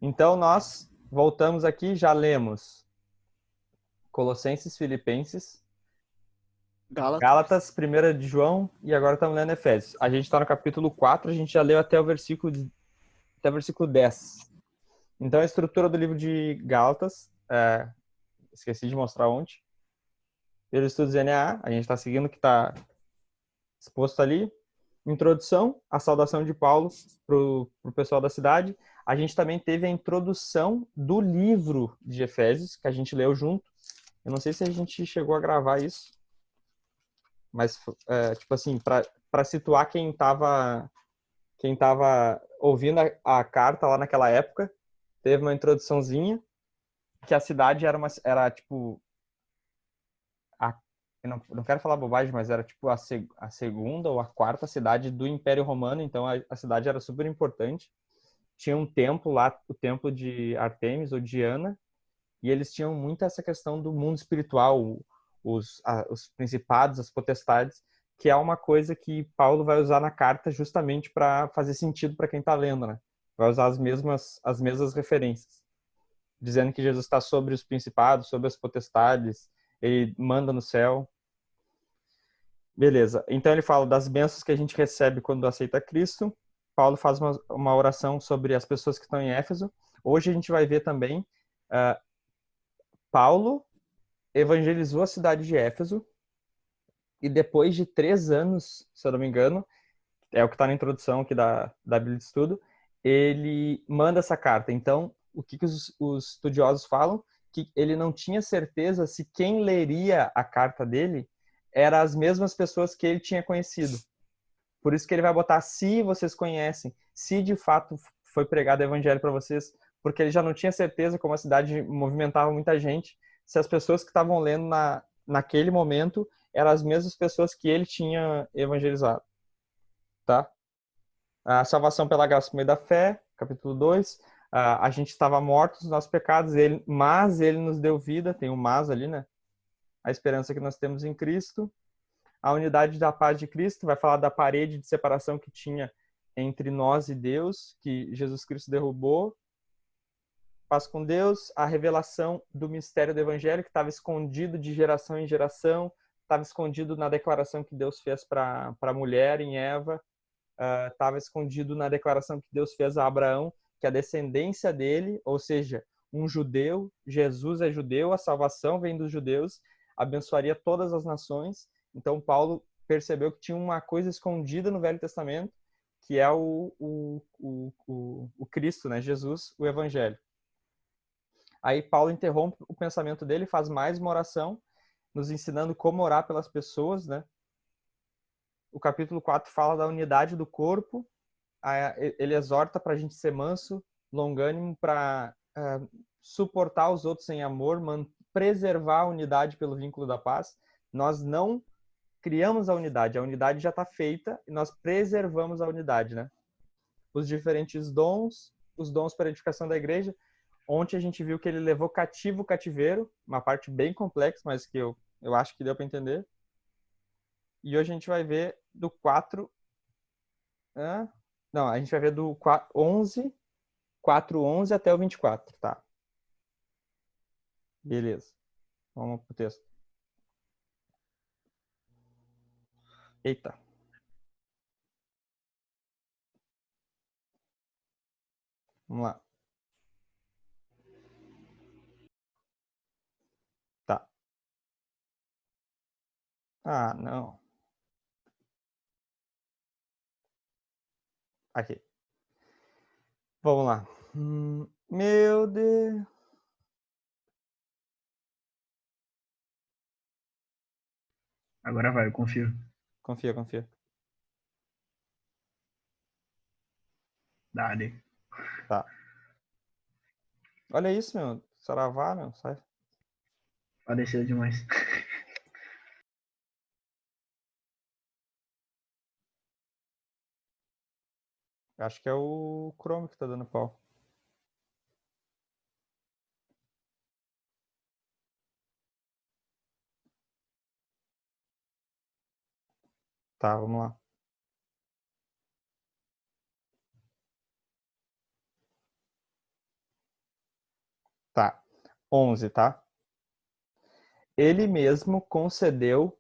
Então, nós voltamos aqui, já lemos Colossenses, Filipenses, Gálatas. Gálatas, 1 de João e agora estamos lendo Efésios. A gente está no capítulo 4, a gente já leu até o versículo 10. Então, a estrutura do livro de Gálatas, esqueci de mostrar ontem, pelo estudo DNA, a gente está seguindo o que está exposto ali. Introdução, a saudação de Paulo para o pessoal da cidade. A gente também teve a introdução do livro de Efésios, que a gente leu junto. Eu não sei se a gente chegou a gravar isso, mas, tipo assim, para situar quem tava ouvindo a carta lá naquela época, teve uma introduçãozinha, que a cidade era tipo, a, eu não quero falar bobagem, mas era tipo a segunda ou a quarta cidade do Império Romano, então a cidade era super importante. Tinha um templo lá, o templo de Artemis ou Diana, e eles tinham muito essa questão do mundo espiritual, os principados, as potestades, que é uma coisa que Paulo vai usar na carta justamente para fazer sentido para quem está lendo, né? Vai usar as mesmas referências, dizendo que Jesus está sobre os principados, sobre as potestades, ele manda no céu. Beleza. Então ele fala das bênçãos que a gente recebe quando aceita Cristo. Paulo faz uma oração sobre as pessoas que estão em Éfeso. Hoje a gente vai ver também Paulo evangelizou a cidade de Éfeso e depois de 3 anos, se eu não me engano, é o que está na introdução aqui da Bíblia de Estudo, ele manda essa carta. Então, o que os estudiosos falam? Que ele não tinha certeza se quem leria a carta dele eram as mesmas pessoas que ele tinha conhecido. Por isso que ele vai botar se vocês conhecem, se de fato foi pregado o evangelho para vocês, porque ele já não tinha certeza, como a cidade movimentava muita gente, se as pessoas que estavam lendo naquele momento eram as mesmas pessoas que ele tinha evangelizado, tá? A salvação pela graça por meio da fé, capítulo 2. A gente estava mortos nos nossos pecados, mas ele nos deu vida, tem um mas ali, né? A esperança que nós temos em Cristo. A unidade da paz de Cristo, vai falar da parede de separação que tinha entre nós e Deus, que Jesus Cristo derrubou. Paz com Deus, a revelação do mistério do Evangelho, que estava escondido de geração em geração, estava escondido na declaração que Deus fez para a mulher em Eva, estava escondido na declaração que Deus fez a Abraão, que a descendência dele, ou seja, um judeu, Jesus é judeu, a salvação vem dos judeus, abençoaria todas as nações. Então, Paulo percebeu que tinha uma coisa escondida no Velho Testamento, que é o Cristo, né? Jesus, o Evangelho. Aí, Paulo interrompe o pensamento dele, faz mais uma oração, nos ensinando como orar pelas pessoas, né? O capítulo 4 fala da unidade do corpo, ele exorta para a gente ser manso, longânimo, para suportar os outros em amor, preservar a unidade pelo vínculo da paz. Nós não criamos a unidade já está feita e nós preservamos a unidade, né? Os diferentes dons, os dons para a edificação da igreja. Ontem a gente viu que ele levou cativo o cativeiro, uma parte bem complexa, mas que eu acho que deu para entender. E hoje a gente vai ver do 4. Não, a gente vai ver do 11 4:11 até o 24, tá? Beleza. Vamos pro texto. Eita. Vamos lá. Tá. Ah, não. Aqui. Vamos lá. Meu Deus. Agora vai, eu confio. Confia, confia. Dale. Tá. Olha isso, meu. Saravá, meu. Sai. Pareceu demais. Acho que é o Chrome que tá dando pau. Tá, vamos lá. 11, tá? Ele mesmo concedeu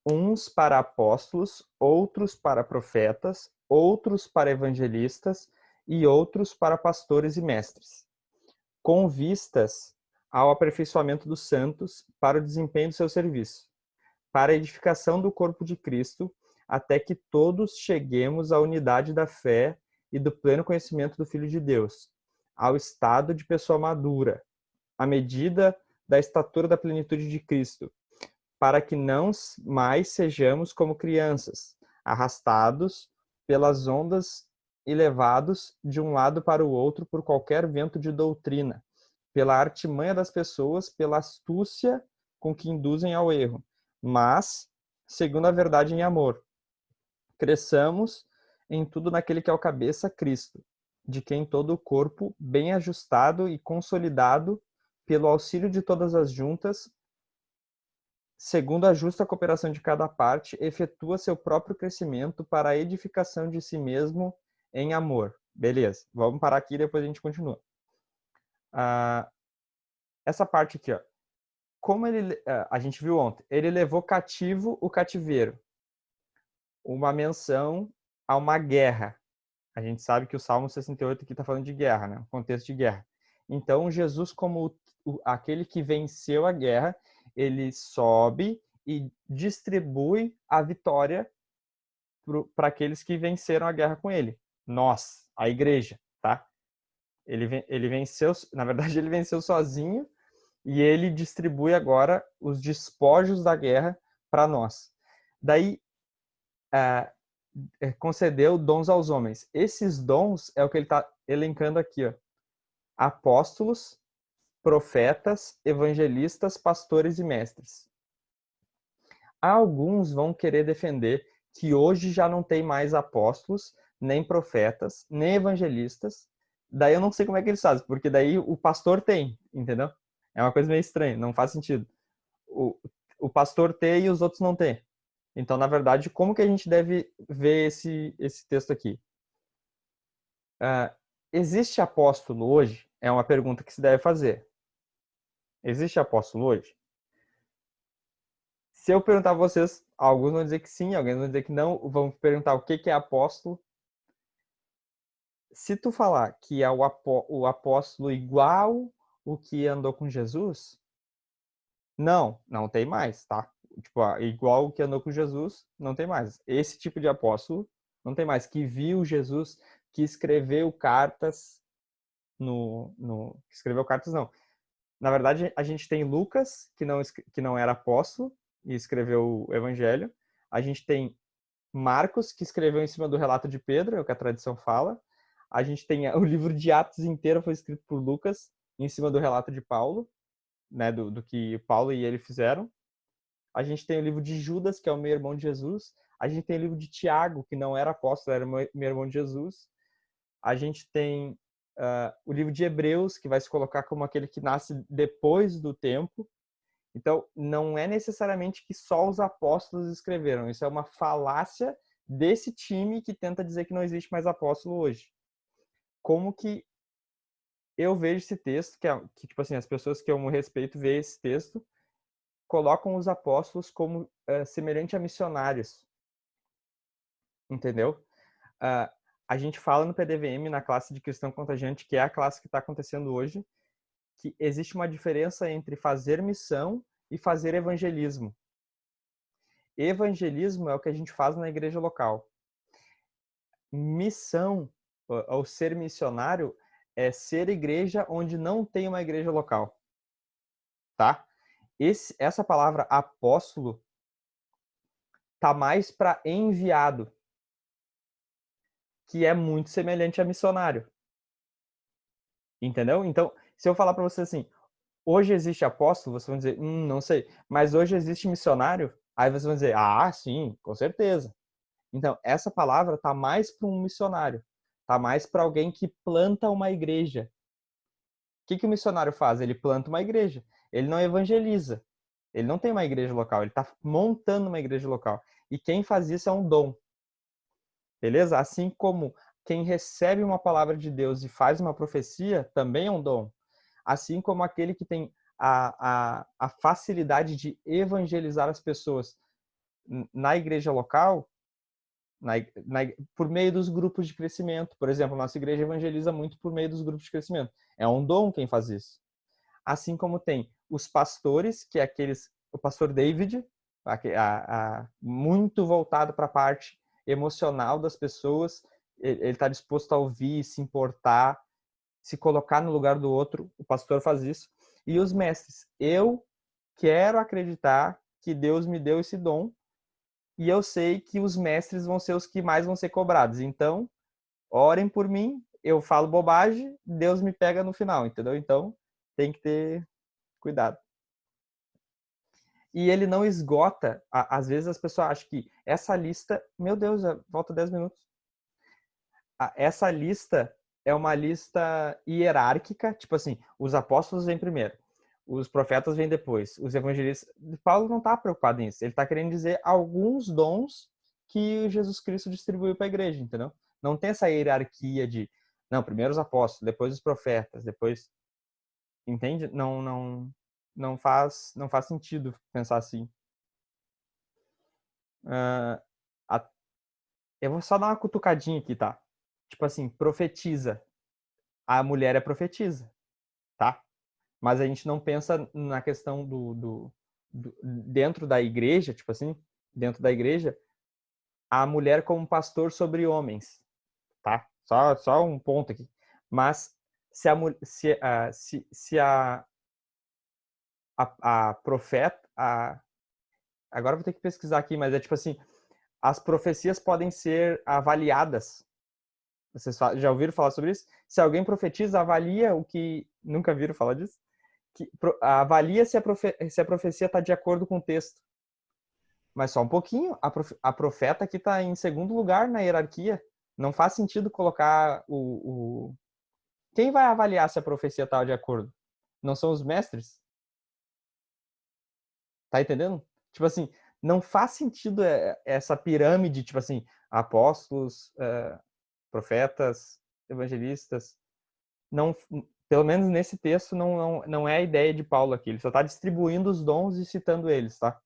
uns para apóstolos, outros para profetas, outros para evangelistas e outros para pastores e mestres, com vistas ao aperfeiçoamento dos santos para o desempenho do seu serviço, para a edificação do corpo de Cristo, até que todos cheguemos à unidade da fé e do pleno conhecimento do Filho de Deus, ao estado de pessoa madura, à medida da estatura da plenitude de Cristo, para que não mais sejamos como crianças, arrastados pelas ondas e levados de um lado para o outro por qualquer vento de doutrina, pela artimanha das pessoas, pela astúcia com que induzem ao erro, mas, segundo a verdade em amor, cresçamos em tudo naquele que é o cabeça, Cristo, de quem todo o corpo, bem ajustado e consolidado pelo auxílio de todas as juntas, segundo a justa cooperação de cada parte, efetua seu próprio crescimento para a edificação de si mesmo em amor. Beleza, vamos parar aqui e depois a gente continua. Essa parte aqui, ó. Como a gente viu ontem, ele levou cativo o cativeiro. Uma menção a uma guerra. A gente sabe que o Salmo 68 aqui está falando de guerra, né? Um contexto de guerra. Então, Jesus, como aquele que venceu a guerra, ele sobe e distribui a vitória para aqueles que venceram a guerra com ele. Nós, a igreja, tá? Ele venceu, na verdade, ele venceu sozinho e ele distribui agora os despojos da guerra para nós. Daí, concedeu dons aos homens. Esses dons é o que ele está elencando aqui, ó. Apóstolos, profetas, evangelistas, pastores e mestres. Alguns vão querer defender que hoje já não tem mais apóstolos, nem profetas, nem evangelistas. Daí eu não sei como é que eles fazem, porque daí o pastor tem, entendeu? É uma coisa meio estranha, não faz sentido. O pastor tem e os outros não têm. Então, na verdade, como que a gente deve ver esse texto aqui? Existe apóstolo hoje? É uma pergunta que se deve fazer. Existe apóstolo hoje? Se eu perguntar a vocês, alguns vão dizer que sim, alguns vão dizer que não, vão perguntar o que é apóstolo. Se tu falar que é o apóstolo igual o que andou com Jesus, não tem mais, tá? Tipo, igual o que andou com Jesus, não tem mais. Esse tipo de apóstolo não tem mais, que viu Jesus, que escreveu cartas escreveu cartas não. Na verdade, a gente tem Lucas, que não era apóstolo e escreveu o evangelho. A gente tem Marcos, que escreveu em cima do relato de Pedro, é o que a tradição fala. A gente tem o livro de Atos inteiro foi escrito por Lucas, em cima do relato de Paulo, né, do que Paulo e ele fizeram. A gente tem o livro de Judas, que é o meio irmão de Jesus. A gente tem o livro de Tiago, que não era apóstolo, era meio irmão de Jesus. A gente tem o livro de Hebreus, que vai se colocar como aquele que nasce depois do tempo. Então, não é necessariamente que só os apóstolos escreveram. Isso é uma falácia desse time que tenta dizer que não existe mais apóstolo hoje. Como que eu vejo esse texto, que tipo assim, as pessoas que eu respeito veem esse texto, colocam os apóstolos como semelhante a missionários. Entendeu? A gente fala no PDVM, na classe de cristão contagiante, que é a classe que está acontecendo hoje, que existe uma diferença entre fazer missão e fazer evangelismo. Evangelismo é o que a gente faz na igreja local. Missão, ou ser missionário, é ser igreja onde não tem uma igreja local. Tá? Essa palavra apóstolo tá mais para enviado, que é muito semelhante a missionário. Entendeu? Então, se eu falar para você assim, hoje existe apóstolo, vocês vão dizer, não sei. Mas hoje existe missionário? Aí vocês vão dizer, sim, com certeza. Então, essa palavra está mais para um missionário. Está mais para alguém que planta uma igreja. O que o missionário faz? Ele planta uma igreja. Ele não evangeliza. Ele não tem uma igreja local. Ele está montando uma igreja local. E quem faz isso é um dom. Beleza? Assim como quem recebe uma palavra de Deus e faz uma profecia, também é um dom. Assim como aquele que tem a facilidade de evangelizar as pessoas na igreja local, por meio dos grupos de crescimento. Por exemplo, a nossa igreja evangeliza muito por meio dos grupos de crescimento. É um dom quem faz isso. Assim como tem os pastores, que é o pastor David, muito voltado para a parte emocional das pessoas, ele está disposto a ouvir, se importar, se colocar no lugar do outro, o pastor faz isso. E os mestres, eu quero acreditar que Deus me deu esse dom e eu sei que os mestres vão ser os que mais vão ser cobrados. Então, orem por mim, eu falo bobagem, Deus me pega no final, entendeu? Então, tem que ter cuidado. E ele não esgota, às vezes as pessoas acham que essa lista, meu Deus, volta 10 minutos. Essa lista é uma lista hierárquica, tipo assim, os apóstolos vêm primeiro, os profetas vêm depois, os evangelistas. Paulo não está preocupado nisso, ele está querendo dizer alguns dons que Jesus Cristo distribuiu para a igreja, entendeu? Não tem essa hierarquia de, não, primeiro os apóstolos, depois os profetas, depois, entende? Não faz sentido pensar assim. Eu vou só dar uma cutucadinha aqui, tá? Tipo assim, profetiza. A mulher é profetisa, tá? Mas a gente não pensa na questão dentro da igreja, tipo assim, dentro da igreja, a mulher como pastor sobre homens, tá? Só um ponto aqui. Mas se a profeta, agora eu vou ter que pesquisar aqui, mas é tipo assim, as profecias podem ser avaliadas. Vocês já ouviram falar sobre isso? Se alguém profetiza, avalia o que... Nunca viram falar disso? Avalia se a profecia está de acordo com o texto. Mas só um pouquinho. A profeta aqui está em segundo lugar na hierarquia. Não faz sentido colocar Quem vai avaliar se a profecia está de acordo? Não são os mestres? Tá entendendo? Tipo assim, não faz sentido essa pirâmide, tipo assim, apóstolos, profetas, evangelistas. Não, pelo menos nesse texto, não é a ideia de Paulo aqui. Ele só está distribuindo os dons e citando eles, tá?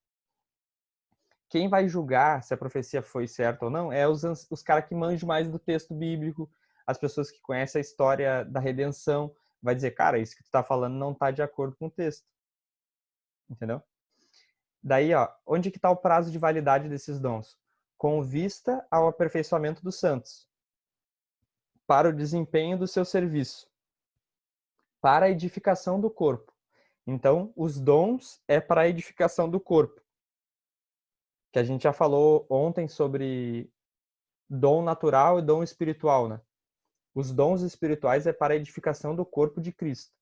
Quem vai julgar se a profecia foi certa ou não é os caras que manjam mais do texto bíblico, as pessoas que conhecem a história da redenção. Vai dizer, cara, isso que tu tá falando não tá de acordo com o texto. Entendeu? Daí, ó, onde que tá o prazo de validade desses dons? Com vista ao aperfeiçoamento dos santos, para o desempenho do seu serviço, para a edificação do corpo. Então, os dons é para a edificação do corpo. Que a gente já falou ontem sobre dom natural e dom espiritual, né? Os dons espirituais é para a edificação do corpo de Cristo,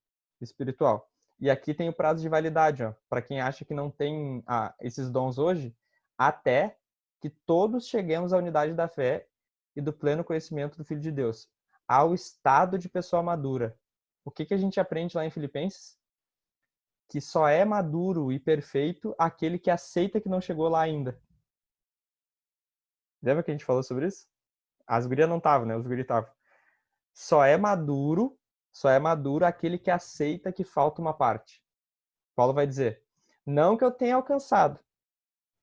espiritual. E aqui tem o prazo de validade, ó, para quem acha que não tem esses dons hoje, até que todos cheguemos à unidade da fé e do pleno conhecimento do Filho de Deus, ao estado de pessoa madura. O que a gente aprende lá em Filipenses? Que só é maduro e perfeito aquele que aceita que não chegou lá ainda. Lembra que a gente falou sobre isso? As gurias não estavam, né? Os guris estavam. Só é maduro aquele que aceita que falta uma parte. Paulo vai dizer, não que eu tenha alcançado,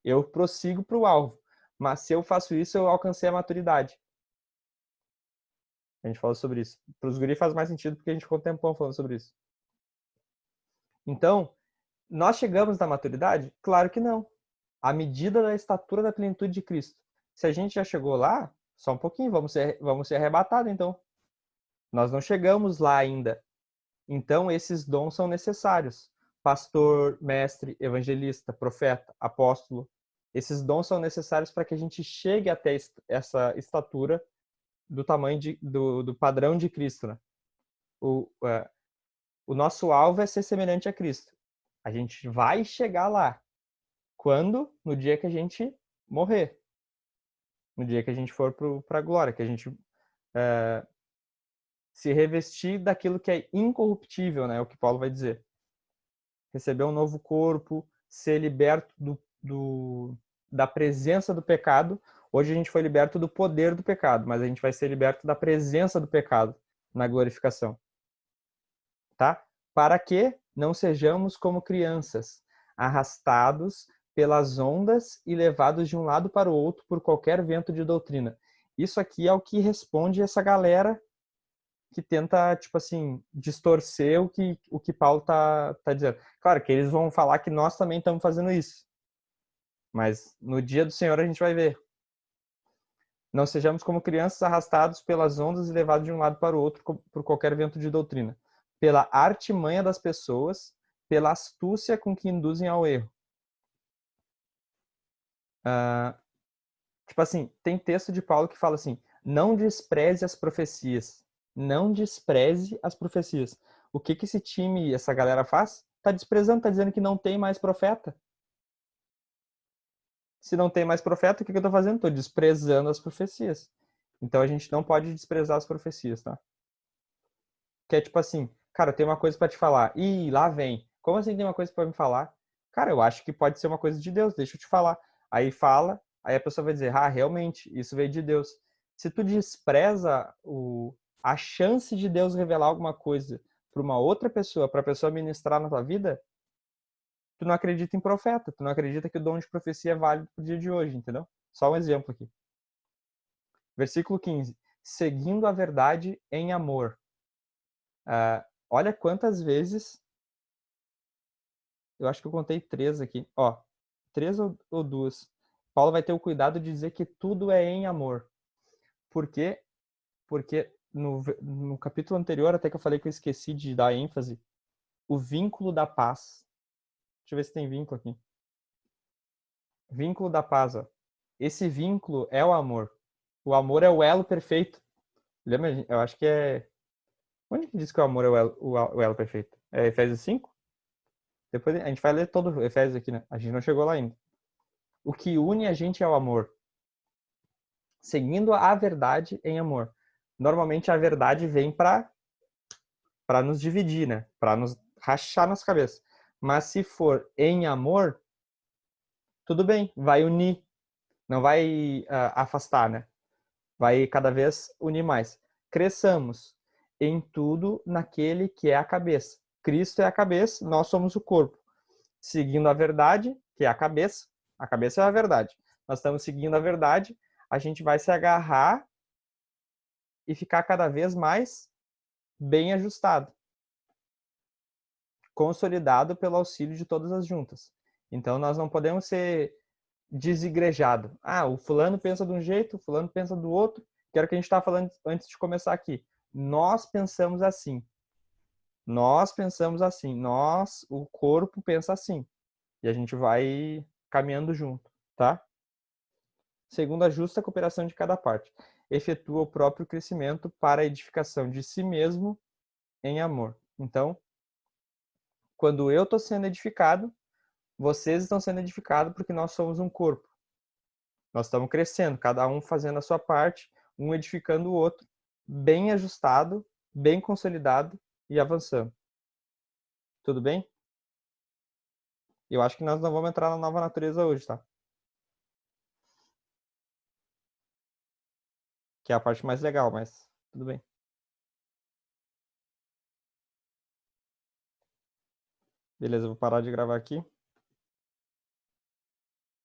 eu prossigo para o alvo, mas se eu faço isso, eu alcancei a maturidade. A gente falou sobre isso. Para os guris faz mais sentido porque a gente ficou um tempão falando sobre isso. Então, nós chegamos na maturidade? Claro que não. À medida da estatura da plenitude de Cristo. Se a gente já chegou lá, só um pouquinho, vamos ser arrebatados então. Nós não chegamos lá ainda. Então, esses dons são necessários. Pastor, mestre, evangelista, profeta, apóstolo. Esses dons são necessários para que a gente chegue até essa estatura do tamanho do padrão de Cristo. Né? O nosso alvo é ser semelhante a Cristo. A gente vai chegar lá. Quando? No dia que a gente morrer. No dia que a gente for para a glória, que a gente se revestir daquilo que é incorruptível, né? É o que Paulo vai dizer. Receber um novo corpo, ser liberto da presença do pecado. Hoje a gente foi liberto do poder do pecado, mas a gente vai ser liberto da presença do pecado na glorificação. Tá? Para que não sejamos como crianças, arrastados pelas ondas e levados de um lado para o outro por qualquer vento de doutrina. Isso aqui é o que responde essa galera que tenta, tipo assim, distorcer o que Paulo tá dizendo. Claro que eles vão falar que nós também estamos fazendo isso. Mas no dia do Senhor a gente vai ver. Não sejamos como crianças arrastados pelas ondas e levados de um lado para o outro por qualquer vento de doutrina, pela artimanha das pessoas, pela astúcia com que induzem ao erro. Tipo assim, tem texto de Paulo que fala assim, não despreze as profecias. Não despreze as profecias. O que esse time, essa galera faz? Tá desprezando, tá dizendo que não tem mais profeta. Se não tem mais profeta, o que eu tô fazendo? Tô desprezando as profecias. Então a gente não pode desprezar as profecias, tá? Que é tipo assim, cara, tem uma coisa para te falar. Ih, lá vem. Como assim tem uma coisa para me falar? Cara, eu acho que pode ser uma coisa de Deus, deixa eu te falar. Aí fala, aí a pessoa vai dizer, ah, realmente, isso veio de Deus. Se tu despreza a chance de Deus revelar alguma coisa para uma outra pessoa, para a pessoa ministrar na tua vida, tu não acredita em profeta, tu não acredita que o dom de profecia é válido pro dia de hoje, entendeu? Só um exemplo aqui. Versículo 15. Seguindo a verdade em amor. Olha quantas vezes, eu acho que eu contei 3 aqui, ó, 3 ou 2. Paulo vai ter o cuidado de dizer que tudo é em amor. Por quê? Porque no capítulo anterior, até que eu falei que eu esqueci de dar ênfase, o vínculo da paz. Deixa eu ver se tem vínculo aqui. Vínculo da paz, ó. Esse vínculo é o amor. O amor é o elo perfeito. Lembra? Eu acho que é... Onde que diz que o amor é o elo perfeito? É Efésios 5? Depois a gente vai ler todo o Efésios aqui, né? A gente não chegou lá ainda. O que une a gente é o amor. Seguindo a verdade em amor. Normalmente a verdade vem para nos dividir, né? Para nos rachar nas cabeças. Mas se for em amor, tudo bem, vai unir. Não vai afastar, né? Vai cada vez unir mais. Cresçamos em tudo naquele que é a cabeça. Cristo é a cabeça, nós somos o corpo. Seguindo a verdade, que é a cabeça é a verdade. Nós estamos seguindo a verdade, a gente vai se agarrar e ficar cada vez mais bem ajustado, consolidado pelo auxílio de todas as juntas. Então nós não podemos ser desigrejado. Ah, o fulano pensa de um jeito, o fulano pensa do outro, que era o que a gente estava falando antes de começar aqui. Nós pensamos assim. Nós pensamos assim. Nós, o corpo, pensa assim. E a gente vai caminhando junto, tá? Segundo a justa cooperação de cada parte, efetua o próprio crescimento para a edificação de si mesmo em amor. Então, quando eu estou sendo edificado, vocês estão sendo edificados porque nós somos um corpo. Nós estamos crescendo, cada um fazendo a sua parte, um edificando o outro, bem ajustado, bem consolidado e avançando. Tudo bem? Eu acho que nós não vamos entrar na nova natureza hoje, tá? Que é a parte mais legal, mas tudo bem. Beleza, eu vou parar de gravar aqui.